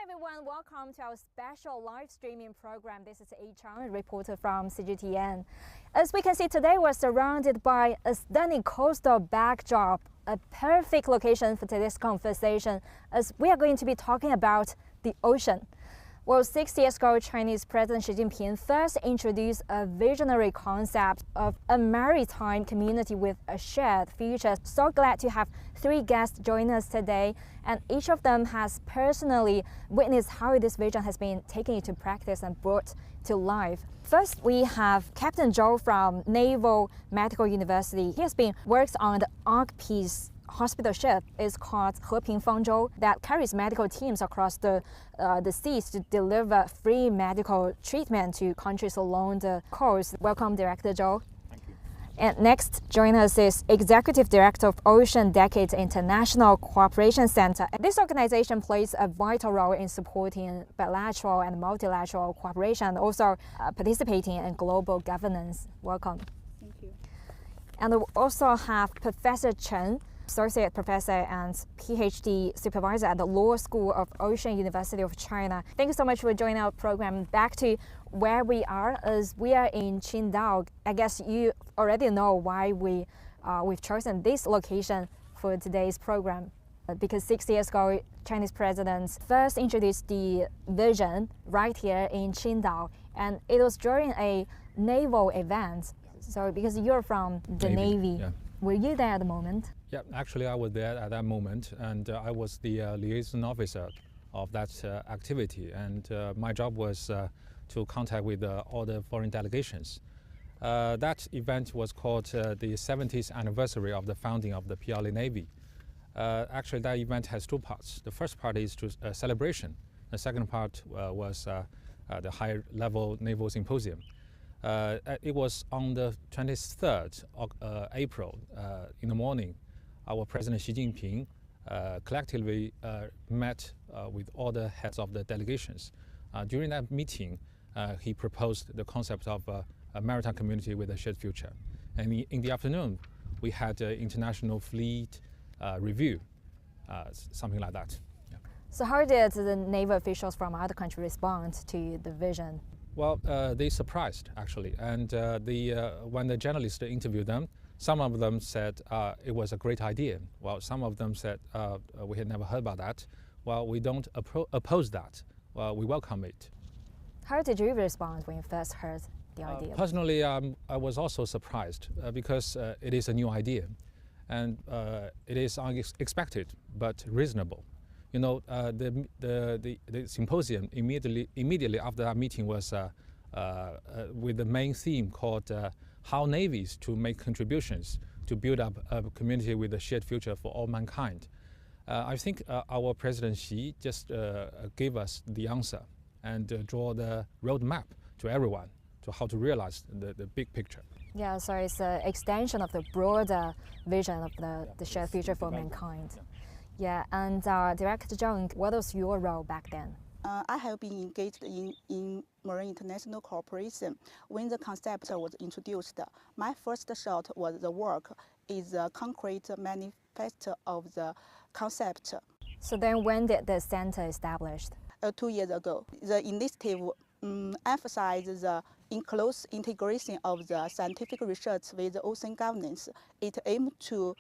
everyone, welcome to our special live streaming program. This is A Chang, a reporter from CGTN. As we can see today, we're surrounded by a stunning coastal backdrop, a perfect location for today's conversation, as we are going to be talking about the ocean. Well, 6 years ago, Chinese President Xi Jinping first introduced a visionary concept of a maritime community with a shared future. So glad to have three guests join us today, and each of them has personally witnessed how this vision has been taken into practice and brought to life. First, we have Captain Zhou from Naval Medical University. He has been works on the ARC-Peace hospital ship is called Heping Fangzhou that carries medical teams across the seas to deliver free medical treatment to countries along the coast. Welcome, Director Zhou. Thank you. And next, join us is Executive Director of Ocean Decades International Cooperation Center. This organization plays a vital role in supporting bilateral and multilateral cooperation, and also participating in global governance. Welcome. Thank you. And we also have Professor Chen, Associate Professor and PhD Supervisor at the Law School of Ocean University of China. Thank you so much for joining our program. Back to where we are, as we are in Qingdao. I guess you already know why we've chosen this location for today's program. Because 6 years ago, Chinese presidents first introduced the vision right here in Qingdao, and it was during a naval event. So because you're from the Navy. Yeah. Were you there at the moment? Yeah, actually I was there at that moment, and I was the liaison officer of that activity, and my job was to contact with all the foreign delegations. That event was called the 70th anniversary of the founding of the PLA Navy. Actually, that event has two parts. The first part is a celebration. The second part was the high-level naval symposium. It was on the 23rd of April in the morning. Our President Xi Jinping collectively met with all the heads of the delegations. During that meeting, he proposed the concept of a maritime community with a shared future. And in the afternoon, we had an international fleet review, something like that. Yeah. So how did the naval officials from other countries respond to the vision? Well, they surprised, actually. And when the journalists interviewed them, some of them said it was a great idea. Well, some of them said we had never heard about that. Well, we don't oppose that. Well, we welcome it. How did you respond when you first heard the idea? Personally, I was also surprised because it is a new idea. And it is unexpected, but reasonable. You know, the symposium immediately after that meeting was with the main theme called how navies to make contributions to build up a community with a shared future for all mankind. I think our President Xi just gave us the answer and draw the roadmap to everyone to how to realize the big picture. Yeah, so it's an extension of the broader vision of the shared future for mankind. Yeah, and Director Zhang, what was your role back then? I have been engaged in marine international cooperation when the concept was introduced. My first shot was the work is a concrete manifesto of the concept. So then when did the center established? 2 years ago. The initiative emphasizes the in close integration of the scientific research with the ocean governance. It aims to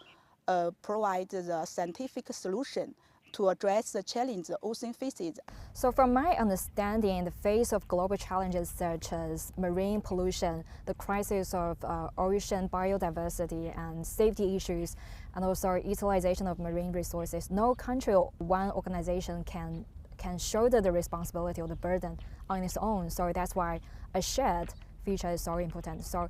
provide the scientific solution to address the challenge the ocean faces. So from my understanding, in the face of global challenges such as marine pollution, the crisis of ocean biodiversity and safety issues, and also utilization of marine resources, no country or one organization can shoulder the responsibility or the burden on its own. So that's why a shared future is so important. So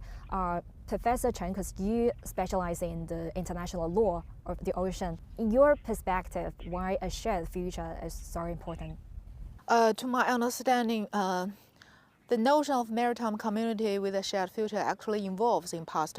Professor Chen, because you specialize in the international law of the ocean, in your perspective, why a shared future is so important? To my understanding, the notion of maritime community with a shared future actually evolves in past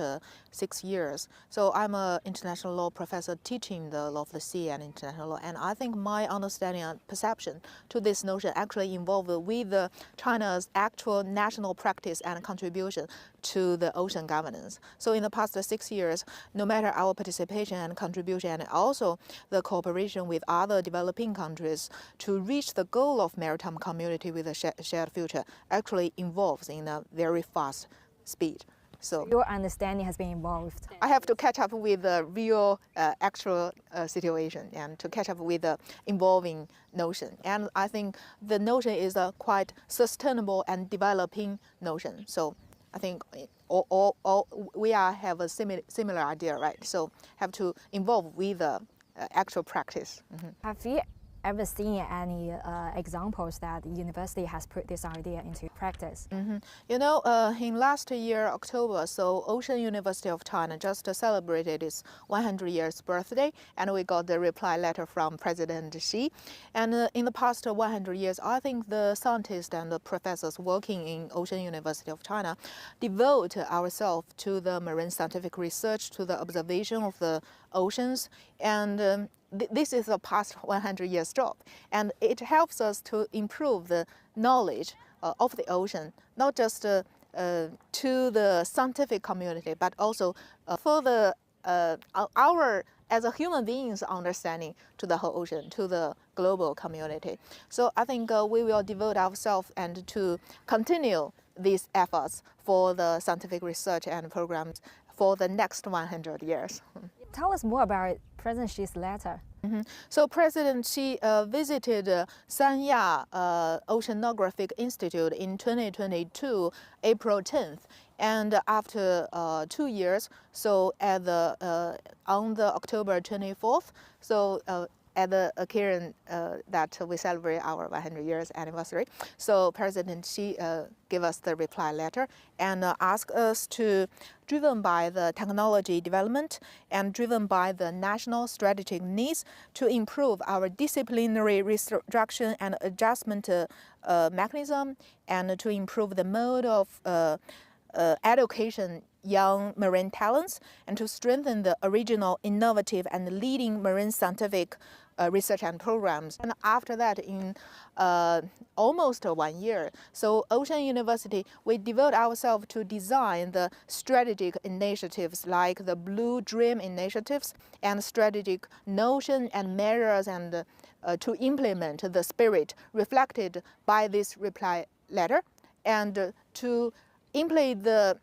6 years. So I'm an international law professor teaching the law of the sea and international law, and I think my understanding and perception to this notion actually involved with China's actual national practice and contribution to the ocean governance. So in the past 6 years, no matter our participation and contribution and also the cooperation with other developing countries to reach the goal of maritime community with a shared future actually evolves in a very fast speed. So your understanding has been evolved. I have to catch up with the real actual situation and to catch up with the evolving notion. And I think the notion is a quite sustainable and developing notion. So I think all we have a similar idea, right? So have to involve with the actual practice. Mm-hmm. Have you ever seen any examples that the university has put this idea into practice? Mm-hmm. You know, in last year, October, so Ocean University of China just celebrated its 100 years birthday, and we got the reply letter from President Xi. And in the past 100 years, I think the scientists and the professors working in Ocean University of China devote ourselves to the marine scientific research, to the observation of the oceans, and this is the past 100 years job, and it helps us to improve the knowledge of the ocean, not just to the scientific community, but also for the our as a human beings understanding to the whole ocean, to the global community. So I think we will devote ourselves and to continue these efforts for the scientific research and programs for the next 100 years. Tell us more about President Xi's letter. Mm-hmm. So President Xi visited Sanya Oceanographic Institute in 2022, April 10th. And after 2 years, so at the on the October 24th, so at the occasion that we celebrate our 100 years anniversary, so President Xi gave us the reply letter and asked us to, driven by the technology development and driven by the national strategic needs, to improve our disciplinary restructuring and adjustment mechanism, and to improve the mode of education young marine talents, and to strengthen the original, innovative, and leading marine scientific research and programs. And after that, in almost 1 year, so Ocean University, we devote ourselves to design the strategic initiatives like the Blue Dream initiatives and strategic notion and measures, and to implement the spirit reflected by this reply letter, and to implement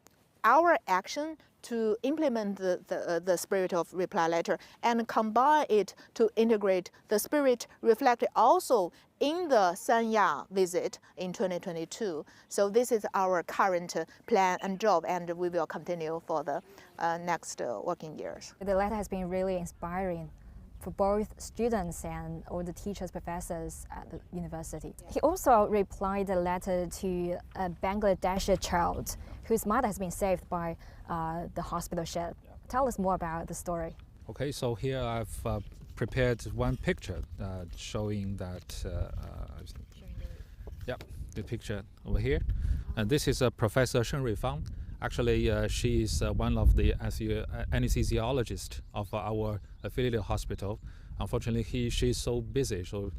our action to implement the spirit of reply letter and combine it to integrate the spirit reflected also in the Sanya visit in 2022. So this is our current plan and job, and we will continue for the next working years. The letter has been really inspiring for both students and all the teachers, professors at the university. He also replied a letter to a Bangladeshi child whose mother has been saved by the hospital ship. Tell us more about the story. Okay, so here I've prepared one picture showing that, the picture over here. And this is Professor Shen Ruifang. Actually, she is one of the anesthesiologists of our affiliate hospital. Unfortunately, she's so busy, so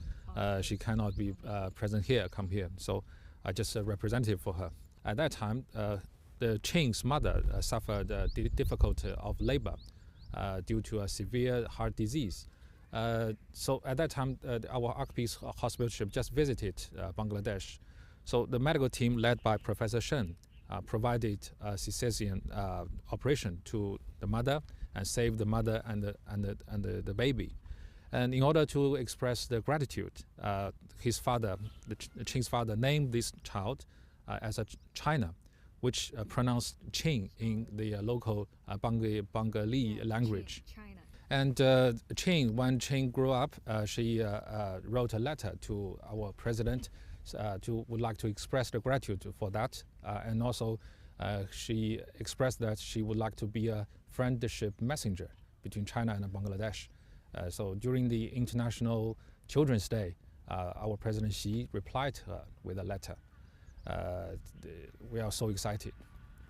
she cannot be present here, come here. So I just represented for her. At that time, the Chen's mother suffered difficulty of labor due to a severe heart disease. So at that time, our Archbishop hospital ship just visited Bangladesh. So the medical team led by Professor Shen provided a cesarean operation to the mother and saved the mother and the baby. And in order to express the gratitude, his father, the Chen's father, named this child as a China, which pronounced Chen in the local Bengali language. China. And Chen, when Chen grew up, she wrote a letter to our president would like to express the gratitude for that. And also she expressed that she would like to be a friendship messenger between China and Bangladesh. So during the International Children's Day, our President Xi replied to her with a letter. We are so excited.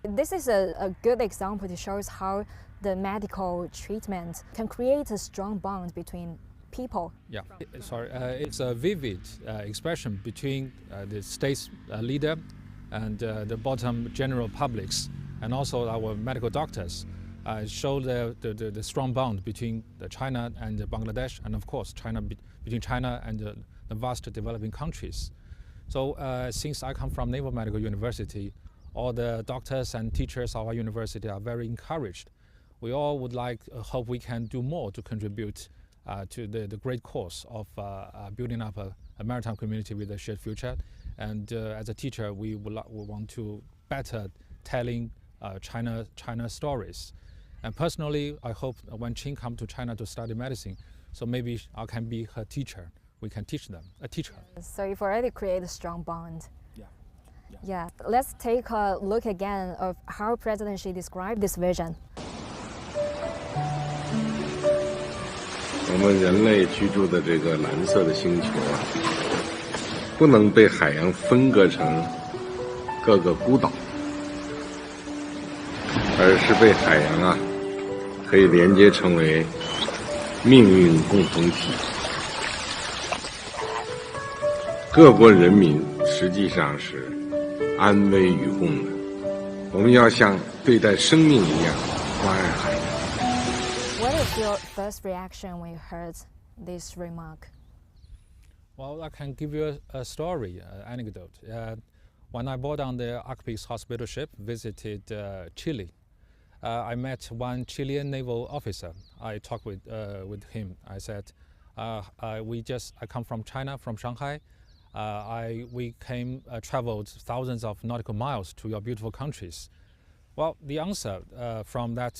This is a good example to show us how the medical treatment can create a strong bond between people. Yeah, it's a vivid expression between the state's leader and the bottom general publics and also our medical doctors show the strong bond between China and Bangladesh, and of course between China and the vast developing countries. So since I come from Naval Medical University, all the doctors and teachers of our university are very encouraged. We all would hope we can do more to contribute to the great cause of building up a maritime community with a shared future. And as a teacher, we want to better telling China stories. And personally, I hope when Qing come to China to study medicine, so maybe I can be her teacher. We can teach them, a teacher. So you've already created a strong bond. Yeah. Let's take a look again of how President Xi described this vision. 我们人类居住的这个蓝色的星球啊，不能被海洋分割成各个孤岛，而是被海洋啊可以连接成为命运共同体。各国人民实际上是安危与共的，我们要像对待生命一样关爱海洋。 What is your first reaction when you heard this remark? Well, I can give you a story, an anecdote. When I boarded on the Archipelago hospital ship, visited Chile, I met one Chilean naval officer. I talked with him. I said, I come from China, from Shanghai. We traveled thousands of nautical miles to your beautiful countries. Well, the answer from that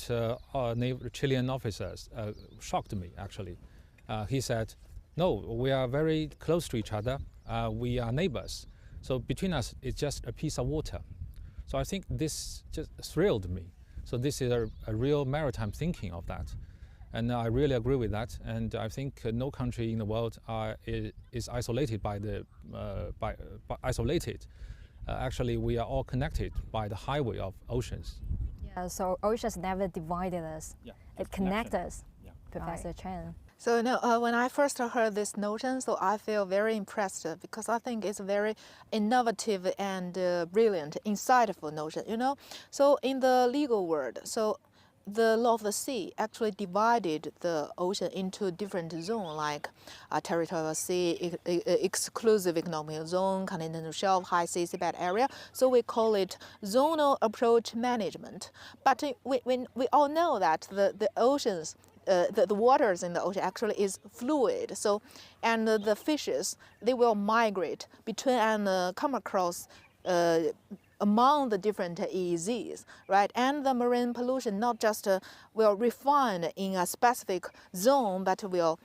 Chilean officer shocked me, actually. He said, no, we are very close to each other. We are neighbors. So between us, it's just a piece of water. So I think this just thrilled me. So this is a real maritime thinking of that. And I really agree with that. And I think no country in the world is isolated isolated. Actually, we are all connected by the highway of oceans. Yeah, so oceans never divided us. Yeah, It connects us, Yeah. Professor Chen. So when I first heard this notion, so I feel very impressed because I think it's a very innovative and brilliant, insightful notion. So in the legal world, so the law of the sea actually divided the ocean into different zones like territorial sea, exclusive economic zone, continental shelf, high sea, seabed area. So we call it zonal approach management. But we all know that the oceans, the waters in the ocean actually is fluid. So, and the fishes, they will migrate between and come across among the different EEZs, right? And the marine pollution not just will refine in a specific zone, but will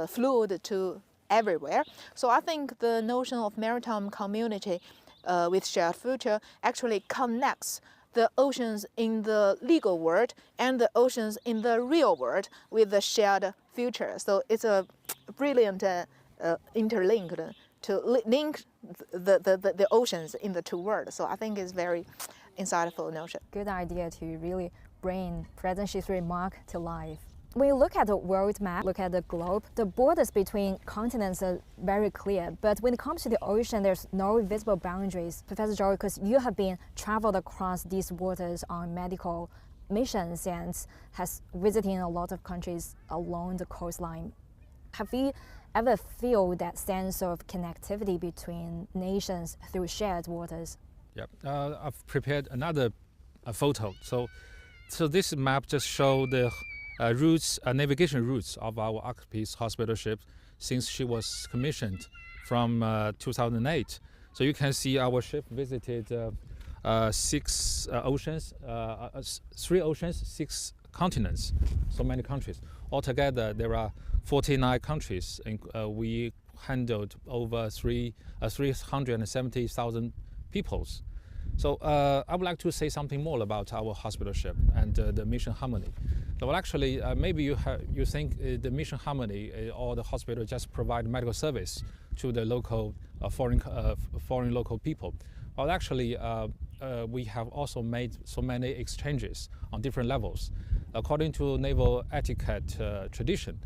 flood to everywhere. So I think the notion of maritime community with shared future actually connects the oceans in the legal world and the oceans in the real world with the shared future. So it's a brilliant interlinked to link the oceans in the two worlds. So I think it's very insightful notion. Good idea to really bring President Xi's remark to life. When you look at the world map, look at the globe, the borders between continents are very clear. But when it comes to the ocean, there's no visible boundaries. Professor Joey, because you have been traveled across these waters on medical missions and has visited a lot of countries along the coastline. Have you ever feel that sense of connectivity between nations through shared waters? Yeah, I've prepared another photo. So this map just shows the navigation routes of our Archipelago hospital ship since she was commissioned from 2008. So you can see our ship visited 6 oceans, 3 oceans, 6 continents, so many countries. Altogether, there are 49 countries, and we handled over 370,000 peoples. So I would like to say something more about our hospital ship and the mission harmony. Well, actually, maybe you think the mission harmony or the hospital just provide medical service to the local foreign local people. Well, actually, we have also made so many exchanges on different levels. According to naval etiquette tradition,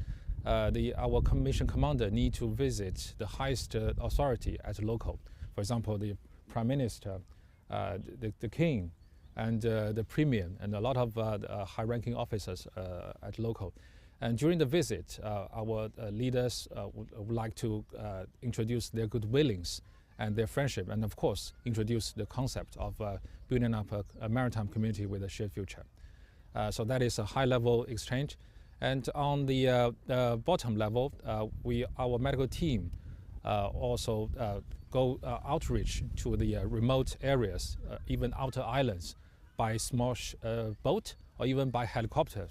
our mission commander need to visit the highest authority at local. For example, the Prime Minister, the King, and the premium and a lot of high-ranking officers at local. And during the visit, our leaders would like to introduce their good willings and their friendship, and of course, introduce the concept of building up a maritime community with a shared future. So that is a high-level exchange. And on the bottom level, our medical team also go outreach to the remote areas, even outer islands, by small boat or even by helicopter.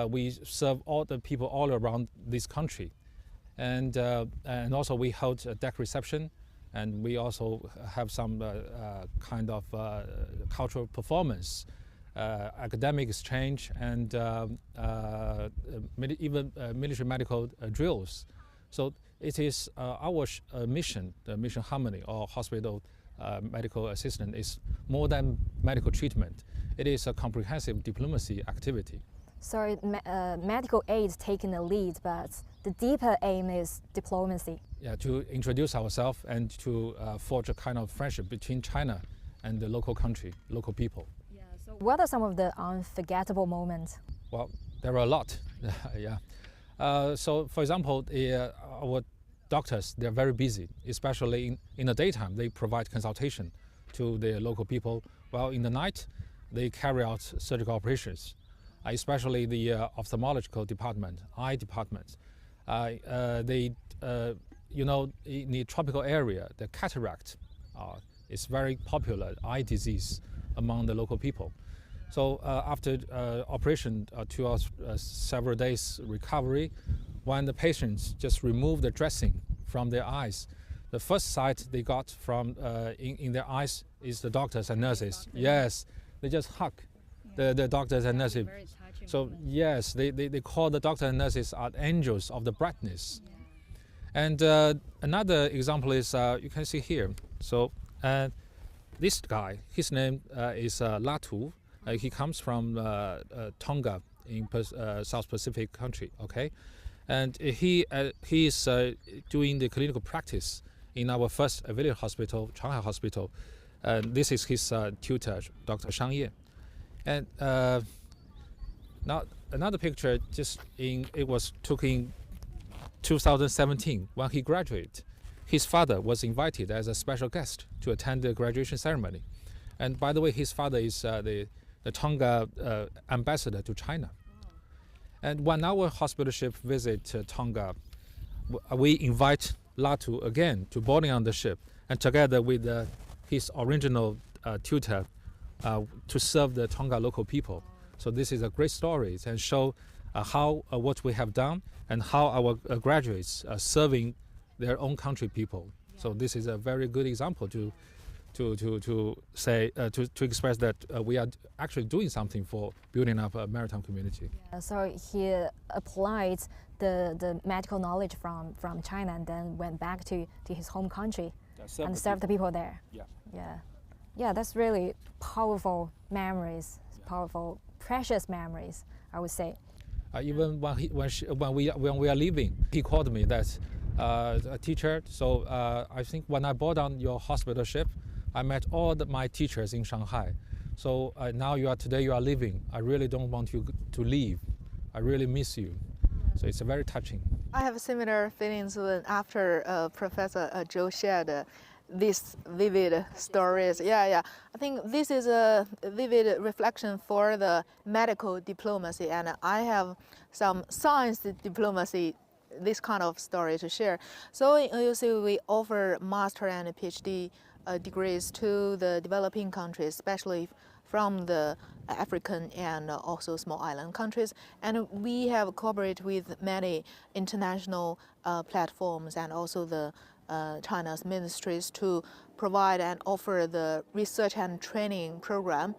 We serve all the people all around this country, and also we hold a deck reception, and we also have some kind of cultural performance, academic exchange, and even military medical drills. So it is our mission, the mission harmony or hospital medical assistant is more than medical treatment. It is a comprehensive diplomacy activity. So medical aid taking the lead, but the deeper aim is diplomacy. Yeah, to introduce ourselves and to forge a kind of friendship between China and the local country, local people. Yeah. So what are some of the unforgettable moments? Well, there are a lot. Yeah. So, for example, our doctors, they're very busy, especially in the daytime. They provide consultation to the local people, while in the night, they carry out surgical operations, especially the ophthalmological department, eye department. You know, in the tropical area, the cataract is very popular eye disease among the local people. So after operation, several days recovery, when the patients just remove the dressing from their eyes, the first sight they got from in their eyes is the doctors and nurses. Yes, they just hug the doctors and nurses. So yes, they call the doctors and nurses are angels of the brightness. And another example is you can see here. So this guy, his name is Latu. He comes from Tonga in South Pacific country. Okay, and he is doing the clinical practice in our first affiliate hospital, Shanghai Hospital. This is his tutor, Dr. Shang Ye. And now another picture, it was taken in 2017 when he graduated. His father was invited as a special guest to attend the graduation ceremony. And by the way, his father is the Tonga ambassador to China. And when our hospital ship visit Tonga, we invite Latu again to boarding on the ship, and together with his original tutor to serve the Tonga local people. So this is a great story and show how what we have done and how our graduates are serving their own country people. So this is a very good example to express that we are actually doing something for building up a maritime community. Yeah, so he applied the medical knowledge from China and then went back to his home country and served the people there. Yeah, that's really powerful memories, powerful, precious memories, I would say. Even when we are leaving, he called me that a teacher. So I think when I board on your hospital ship, I met all my teachers in Shanghai. So now today you are leaving. I really don't want you to leave. I really miss you. So it's very touching. I have similar feelings after Professor Zhou shared these vivid stories. Yeah. I think this is a vivid reflection for the medical diplomacy, and I have some science diplomacy, this kind of story to share. So you see, we offer master and PhD degrees to the developing countries, especially from the African and also small island countries. And we have cooperated with many international platforms and also the China's ministries to provide and offer the research and training program.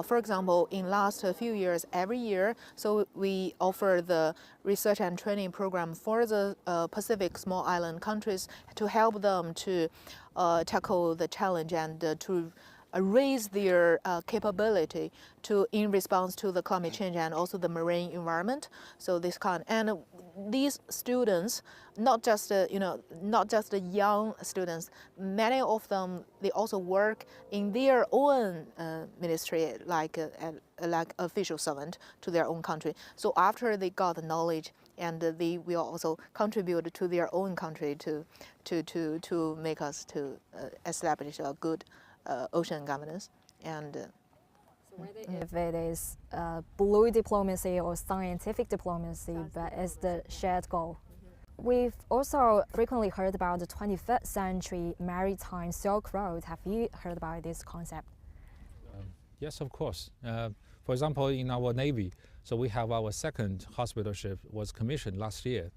For example, in last few years, every year, so we offer the research and training program for the Pacific small island countries to help them to tackle the challenge and to raise their capability to in response to the climate change and also the marine environment. So this kind, and these students, not just not just the young students, many of them, they also work in their own ministry, like official servant to their own country. So after they got the knowledge, and they will also contribute to their own country to make us to establish a good ocean governance. And if it is blue diplomacy or scientific diplomacy, but it's the shared goal. We've also frequently heard about the 21st century maritime Silk Road. Have you heard about this concept? Yes, of course. For example, in our Navy, so we have our second hospital ship was commissioned last year,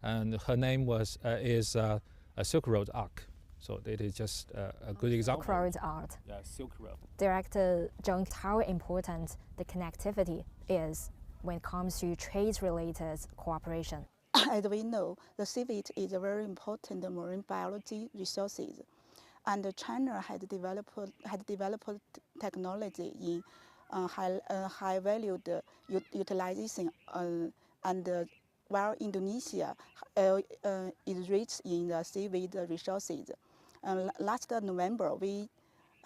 and her name is a Silk Road Ark. So it is just a good example. Silk Road Art. Yeah, Silk Road. Director Zheng, how important the connectivity is when it comes to trade-related cooperation? As we know, the seaweed is a very important marine biology resources, and China had developed technology in high valued utilization, and while Indonesia is rich in the seaweed resources. Last November, we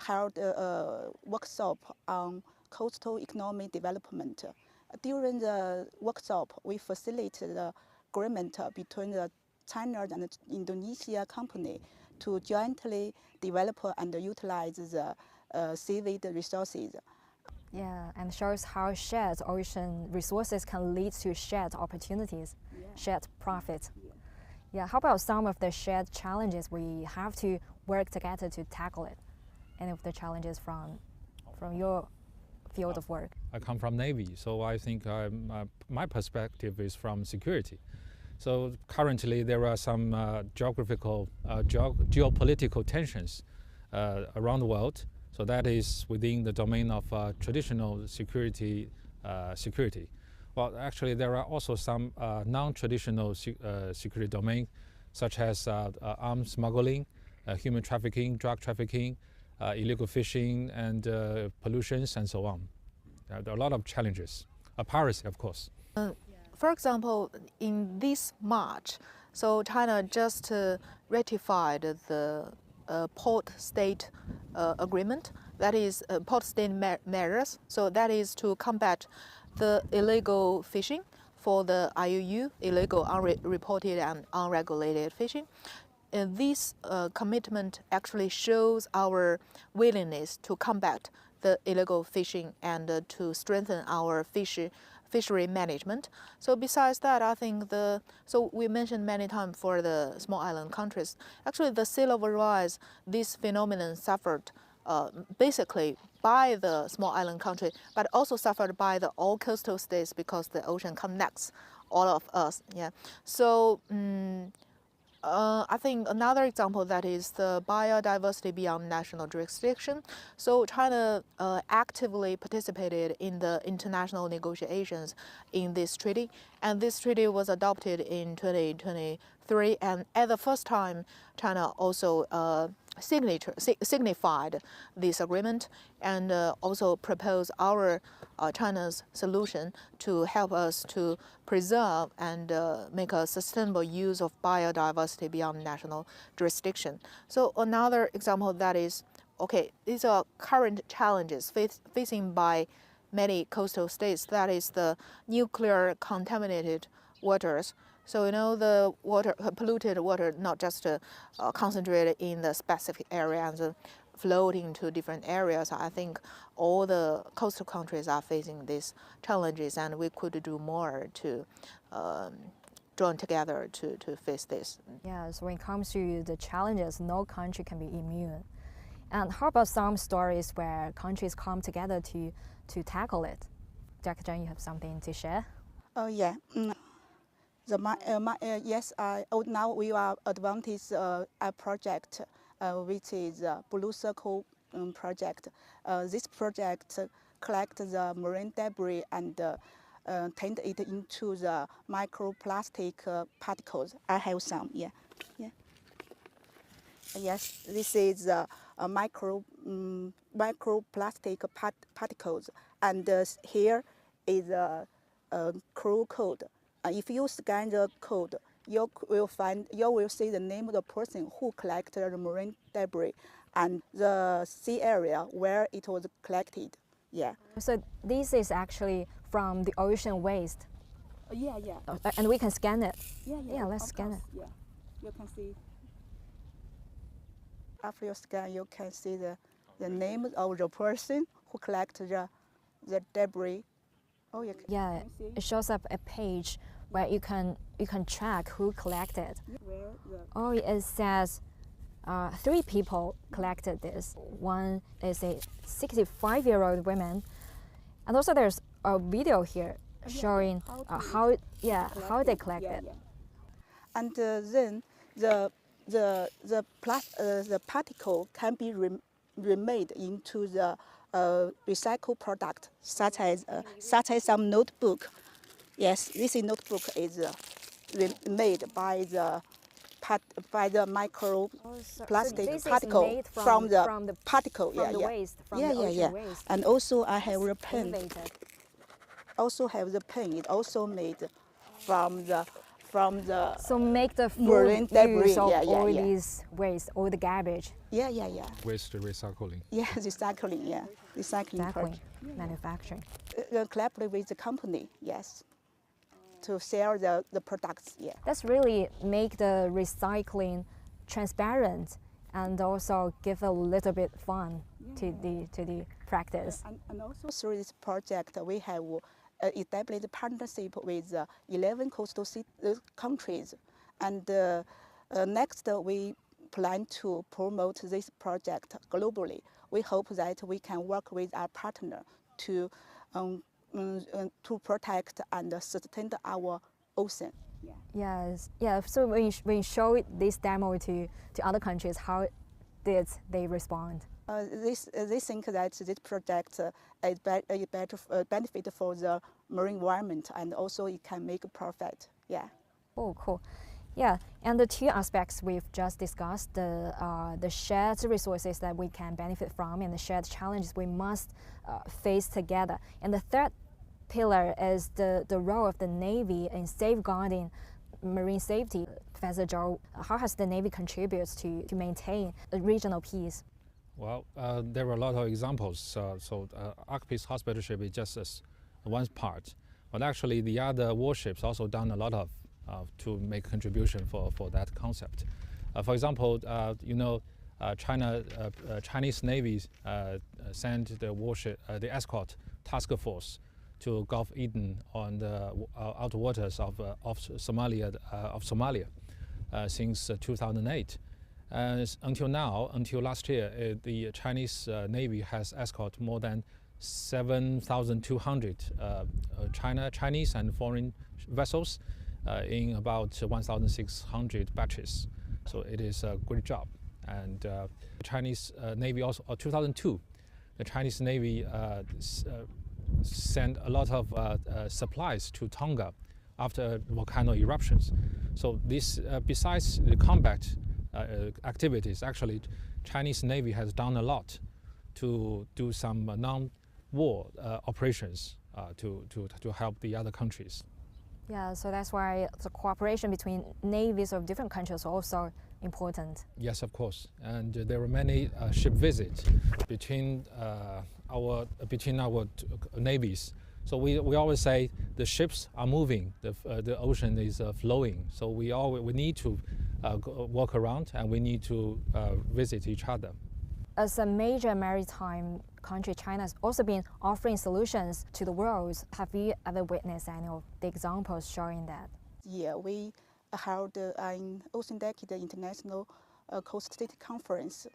held a workshop on coastal economic development. During the workshop, we facilitated the agreement between the China and Indonesia company to jointly develop and utilize the seaweed resources. Yeah, and shows how shared ocean resources can lead to shared opportunities, shared profit. Yeah, how about some of the shared challenges we have to work together to tackle it? Any of the challenges from your field of work? I come from Navy, so I think my perspective is from security. So currently there are some geopolitical tensions around the world. So that is within the domain of traditional security. Well, actually, there are also some non-traditional security domains, such as arms smuggling, human trafficking, drug trafficking, illegal fishing, and pollutions, and so on. There are a lot of challenges. Piracy, of course. For example, in this March, so China just ratified the port-state agreement, that is port-state measures. So that is to combat the illegal fishing for the IUU, illegal, unreported and unregulated fishing. And this commitment actually shows our willingness to combat the illegal fishing and to strengthen our fishery management. So besides that, I think so we mentioned many times for the small island countries, actually the sea level rise, this phenomenon suffered basically by the small island country, but also suffered by the all coastal states because the ocean connects all of us. Yeah. So I think another example that is the biodiversity beyond national jurisdiction. So China actively participated in the international negotiations in this treaty, and this treaty was adopted in 2023. And at the first time, China also signified this agreement and also proposed our China's solution to help us to preserve and make a sustainable use of biodiversity beyond national jurisdiction. So another example that is, okay, these are current challenges facing by many coastal states, that is the nuclear contaminated waters. So the polluted water, not just concentrated in the specific area and floating to different areas. I think all the coastal countries are facing these challenges, and we could do more to join together to face this. Yeah, so when it comes to the challenges, no country can be immune. And how about some stories where countries come together to tackle it? Dr. Zhang, you have something to share? Oh yeah. Yes. Now we are advancing a project which is Blue Circle project. This project collects the marine debris and turn it into the microplastic particles. I have some. Yeah. Yes. This is microplastic particles. And here is a QR code. If you scan the code, you will see the name of the person who collected the marine debris and the sea area where it was collected. Yeah. So this is actually from the ocean waste. Yeah. And we can scan it. Yeah, Yeah, let's scan it. Yeah, you can see. After you scan, you can see the name of the person who collected the debris. Oh, you can, Yeah, can you see? it shows up a page where you can track who collected. Where the Oh, it says 3 people collected this. One is a 65-year-old woman, and also there's a video here showing how they collected. Yeah. And then the particle can be remade into the recycled product, such as some notebook. Yes, this notebook is made by the microplastic particle from the particle. From the waste, from the ocean waste. And also I have the pen. Innovative. Also have the pen. It also made from the So make the full marine debris. use of all Yeah. these waste, all the garbage. Yeah. Waste recycling. Yeah, recycling. Yeah, recycling. Exactly. Manufacturing. Collaborate with the company. Yes, to sell the products. Yeah. That's really make the recycling transparent and also give a little bit fun to the practice. And also through this project, we have established a partnership with 11 coastal countries. And next, we plan to promote this project globally. We hope that we can work with our partner to protect and sustain our ocean. Yes, yeah. So when you show this demo to other countries, how did they respond? They think that this project is better benefit for the marine environment, and also it can make a profit. Yeah. Oh, cool. Yeah, and the 2 aspects we've just discussed, the shared resources that we can benefit from and the shared challenges we must face together. And the 3rd pillar is the role of the Navy in safeguarding marine safety. Professor Zhou, how has the Navy contributed to maintain regional peace? Well, there are a lot of examples. Arctic Hospital ship is just one part, but actually the other warships also done a lot of to make contribution for that concept. For example, Chinese Navy sent the warship, the escort task force to Gulf Eden on the outer waters of Somalia since 2008. Until now, until last year, the Chinese Navy has escorted more than 7,200 Chinese and foreign vessels in about 1,600 batches. So it is a great job. And the Chinese Navy also, 2002, the Chinese Navy sent a lot of supplies to Tonga after volcano eruptions. So this, besides the combat activities, actually Chinese Navy has done a lot to do some non-war operations to help the other countries. Yeah, so that's why the cooperation between navies of different countries is also important. Yes, of course. And there are many ship visits between our navies. So we always say the ships are moving, the ocean is flowing. So we need to walk around and we need to visit each other. As a major maritime country, China has also been offering solutions to the world. Have you ever witnessed any of the examples showing that? Yeah, we held an oceanic international coast state conference.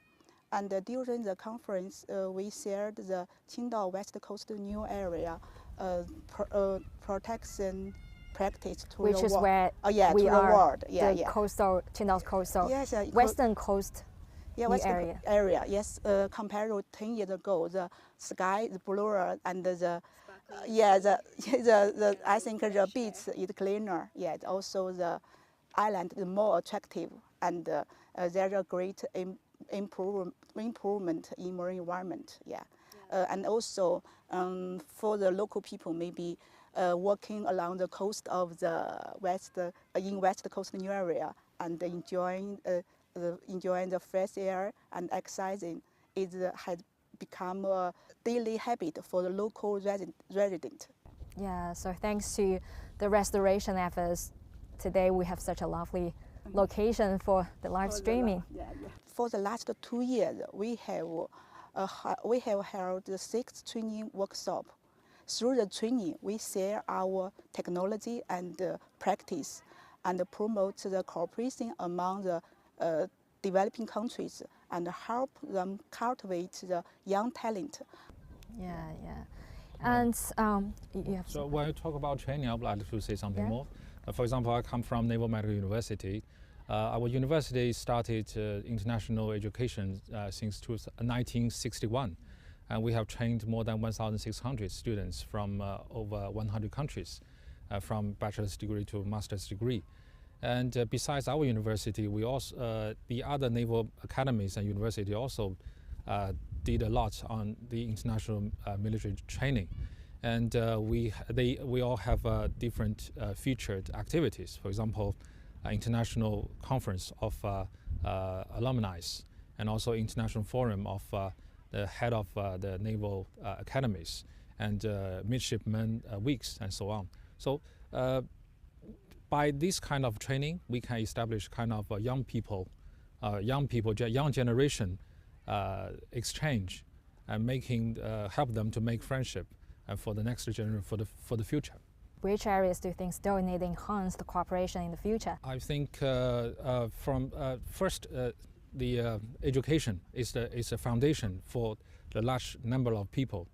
And during the conference, we shared the Qingdao West Coast New Area protection practice to Which the is world. where we we are are, the coastal, Qingdao's coastal, Yes, western coast western area. Yes, compared to 10 years ago, the sky is bluer and the I think the beach is cleaner. Yeah, also the island is more attractive, and there's a great improvement in marine environment. And also for the local people, maybe walking along the coast of the west coast new area and enjoying the fresh air and exercising has become a daily habit for the local resident. Yeah, so thanks to the restoration efforts, today we have such a lovely location for the live streaming. For the last 2 years, we have held 6 training workshops. Through the training, we share our technology and practice and promote the cooperation among the developing countries and help them cultivate the young talent. Yeah. And you have So when you talk about training, I would like to say something Yeah. more. For example, I come from Naval Medical University. Our university started international education since 1961, and we have trained more than 1,600 students from over 100 countries, from bachelor's degree to master's degree. And besides our university, we also the other naval academies and university also did a lot on the international military training, and we all have different featured activities. For example, international conference of alumni, and also international forum of the head of the naval academies, and midshipmen weeks, and so on. So by this kind of training, we can establish kind of a young generation exchange, and help them to make friendship, and for the next generation, for the future. Which areas do you think still need enhanced cooperation in the future? I think first, the education is a foundation for the large number of people,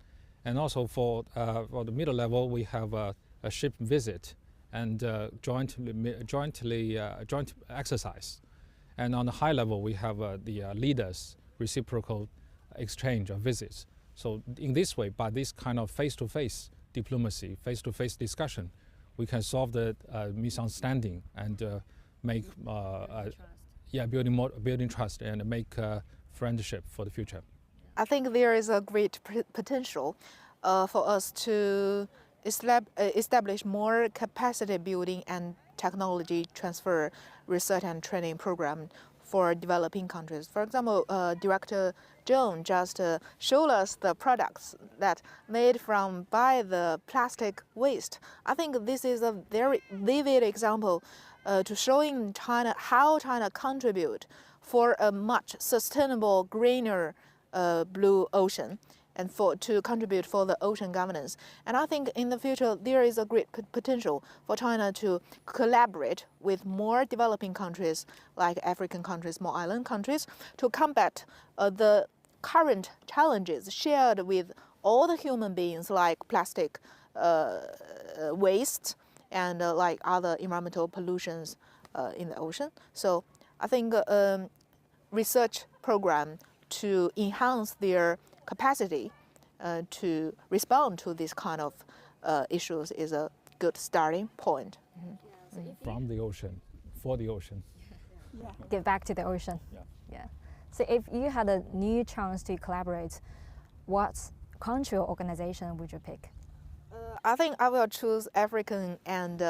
and also for the middle level, we have a ship visit and joint exercise, and on the high level, we have the leaders reciprocal exchange of visits. So in this way, by this kind of face-to-face diplomacy, face-to-face discussion, we can solve the misunderstanding and make building trust and make friendship for the future. I think there is a great potential for us to establish more capacity building and technology transfer research and training program for developing countries. For example, Director Joan just showed us the products that made by the plastic waste. I think this is a very vivid example to showing China how China contribute for a much sustainable, greener blue ocean, and to contribute for the ocean governance. And I think in the future there is a great potential for China to collaborate with more developing countries like African countries, small island countries, to combat the current challenges shared with all the human beings, like plastic waste and like other environmental pollutions in the ocean. So I think research program to enhance their capacity to respond to this kind of issues is a good starting point. From the ocean, for the ocean. Give back to the ocean. Yeah. So if you had a new chance to collaborate, what country or organization would you pick? I think I will choose African and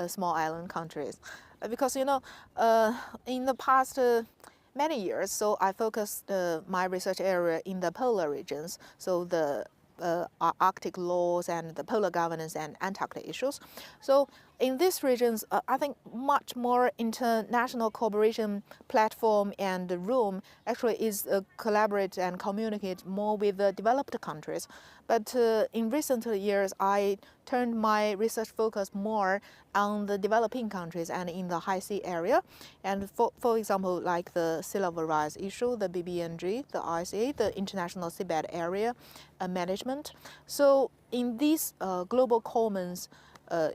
small island countries, because in the past many years, so I focused my research area in the polar regions, so the Arctic laws and the polar governance and Antarctic issues. So in these regions, I think much more international cooperation platform and room actually is collaborate and communicate more with the developed countries. But in recent years, I turned my research focus more on the developing countries and in the high sea area. And for example, like the sea level rise issue, the BBNG, the ICA, the International Seabed Area Management. So in these global commons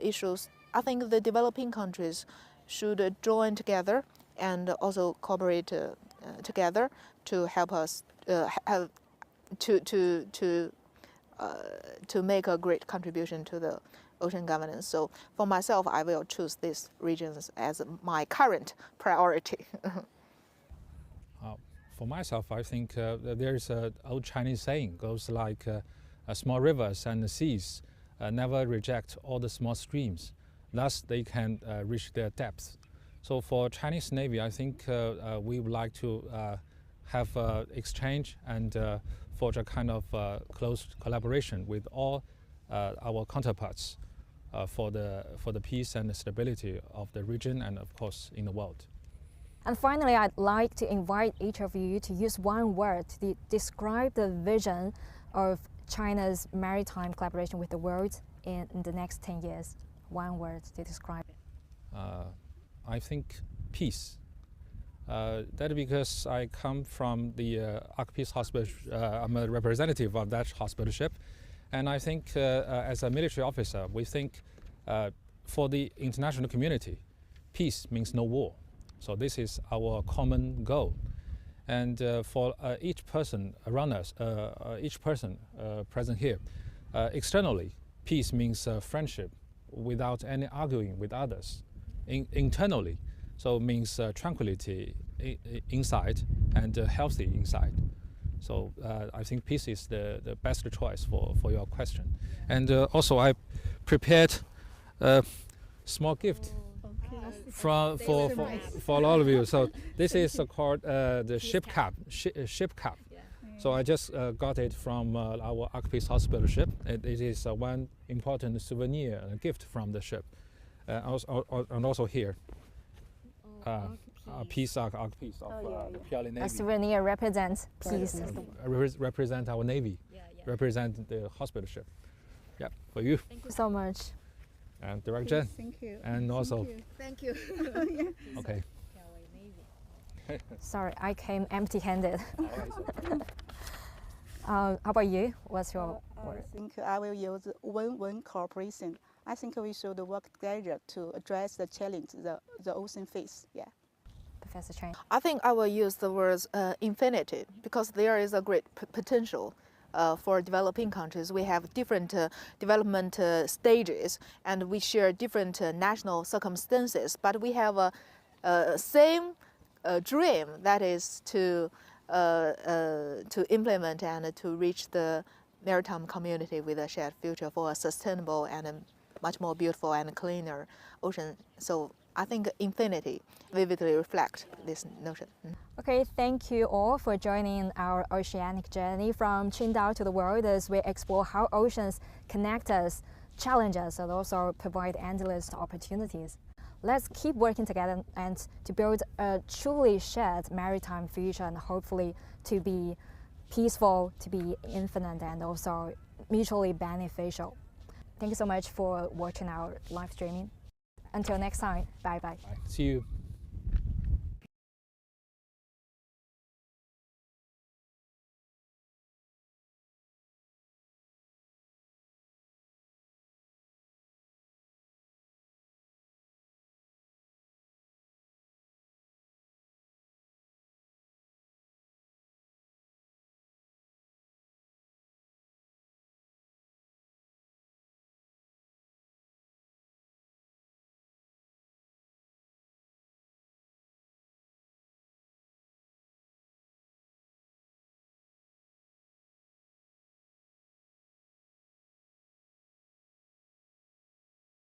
issues, I think the developing countries should join together and also cooperate together to help us to make a great contribution to the ocean governance. So for myself, I will choose these regions as my current priority. For myself, I think there's an old Chinese saying goes like small rivers and the seas never reject all the small streams. Thus, they can reach their depth. So for Chinese Navy, I think we would like to have exchange and forge a kind of close collaboration with all our counterparts for the peace and the stability of the region and, of course, in the world. And finally, I'd like to invite each of you to use one word to describe the vision of China's maritime collaboration with the world in the next 10 years. One word to describe it. I think peace. That's because I come from the Ark-Peace Hospital. I'm a representative of that hospital ship, and I think as a military officer, we think for the international community, peace means no war. So this is our common goal. And for each person around us, each person present here, externally, peace means friendship without any arguing with others. Internally, so it means tranquility inside and healthy inside. So I think peace is the best choice for your question. And also I prepared a small gift for all of you. So this is called the ship cap. Ship cap. So I just got it from our Ark-Peace Hospital ship. It is one important souvenir gift from the ship. And also here, a piece Ark-Peace of the Purely Navy. A souvenir represents peace. Represent our Navy, represent the hospital ship. Yeah, for you. Thank you so much. And Director Jen. Thank you. And also. Thank you. Okay. Sorry, I came empty-handed. How about you? What's your word? I think I will use win-win cooperation. I think we should work together to address the challenge the ocean face. Yeah. Professor Chen. I think I will use the words infinity because there is a great potential for developing countries. We have different development stages and we share different national circumstances, but we have a same dream, that is to implement and to reach the maritime community with a shared future for a sustainable and a much more beautiful and cleaner ocean. So I think infinity vividly reflects this notion. Okay, thank you all for joining our oceanic journey from Qingdao to the world as we explore how oceans connect us, challenge us, and also provide endless opportunities. Let's keep working together and to build a truly shared maritime future and hopefully to be peaceful, to be infinite, and also mutually beneficial. Thank you so much for watching our live streaming. Until next time, bye-bye. See you.